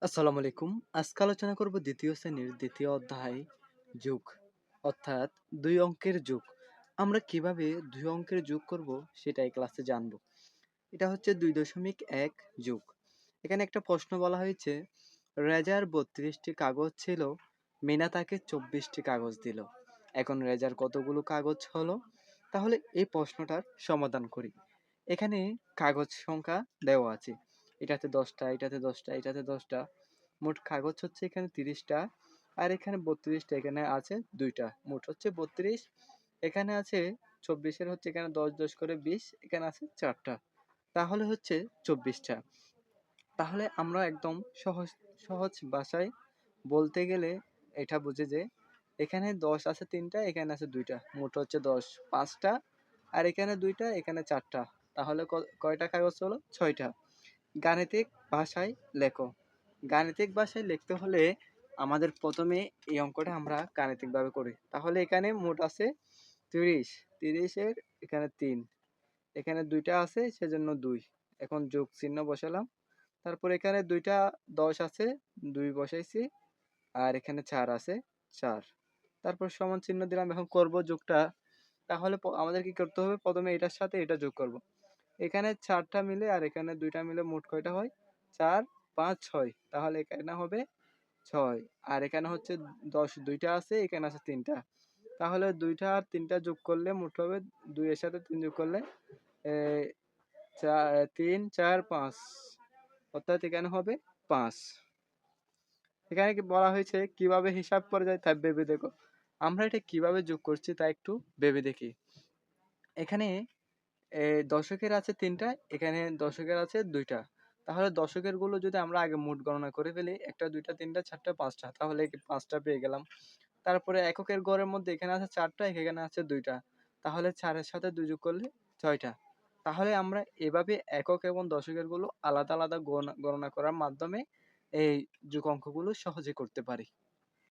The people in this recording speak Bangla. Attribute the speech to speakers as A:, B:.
A: আসসালামু আলাইকুম। আজকে আলোচনা করব দ্বিতীয় শ্রেণীর দ্বিতীয় অধ্যায় যোগ, অর্থাৎ ২ অঙ্কের যোগ। আমরা কিভাবে ২ অঙ্কের যোগ করব সেটা এই ক্লাসে জানব। এটা হচ্ছে ২.১ যোগ। এখানে একটা প্রশ্ন বলা হয়েছে, রেজার ৩২ টি কাগজ ছিল, মিনা তাকে ২৪ টি কাগজ দিল। এখন রেজার কতগুলো কাগজ হলো? তাহলে এই প্রশ্নটার সমাধান করি। এখানে কাগজ সংখ্যা দেওয়া আছে। এটাতে ১০ টা, এটাতে ১০ টা, এটাতে ১০ টা। মোট কাগজ হচ্ছে এখানে ৩০ টা। আর এখানে ৩২ টা, এখানে আছে ২ টা। মোট হচ্ছে ৩২। এখানে আছে ২৪ এর হচ্ছে এখানে ১০ ১০ করে ২০, এখানে আছে ৪ টা। তাহলে হচ্ছে ২৪ টা। তাহলে আমরা একদম সহজ সহজ ভাষায় বলতে গেলে এটা বুঝি যে এখানে ১০ আছে ৩ টা, এখানে আছে ২ টা। মোট হচ্ছে ১০, ৫ টা। আর এখানে ২ টা, এখানে ৪ টা। তাহলে কয়টা কাগজ হলো? ৬ টা। গাণিতিক ভাষায় লেখো। গাণিতিক ভাষায় লিখতে হলে আমাদের প্রথমে এই অঙ্কটা আমরা গাণিতিকভাবে করি। তাহলে এখানে মোট আছে ৩০। ৩০ এর এখানে ৩, এখানে ২ টা আছে সেজন্য ২। এখন যোগ চিহ্ন বসালাম। তারপর এখানে ২ টা ১০ আছে, ২ বসাইছি। আর এখানে ৪ আছে, ৪। তারপর সমান চিহ্ন দিলাম। এখন করব যোগটা। তাহলে আমাদের কি করতে হবে? প্রথমে এটার সাথে এটা যোগ করব। এখানে ৪ টা মিলে আর এখানে ২ টা মিলে মোট কয়টা হয়? ৪, ৫, ৬। তাহলে এখানে হবে ৬। আর এখানে হচ্ছে ১০, ২ টা আছে, এখানে আছে ৩ টা। তাহলে ২ টা আর ৩ টা যোগ করলে মোট হবে, ২ এর সাথে ৩ যোগ করলে এ ৩, ৪, ৫। অর্থাৎ এখানে হবে ৫। এখানে কি বলা হয়েছে কিভাবে হিসাব করা যায় তা ভেবে দেখো। আমরা এটা কিভাবে যোগ করছি তা একটু ভেবে দেখি। এখানে দশকের আছে ৩ টা, এখানে দশকের আছে ২ টা। তাহলে দশকের গুলো যদি আমরা আগে মোট গণনা করে ফেলি, ১ টা, ২ টা, ৩ টা, ৪ টা, ৫ টা। তাহলে ৫ টা পেয়ে গেলাম। তারপরে এককের গড়ের মধ্যে এখানে আছে ৪ টা, এখানে আছে ২ টা। তাহলে ৪ এর সাথে ২ যোগ করলে ৬ টা। তাহলে আমরা এভাবে একক এবং দশকের গুলো আলাদা আলাদা গণনা করার মাধ্যমে এই যোগ অঙ্কগুলো সহজে করতে পারি।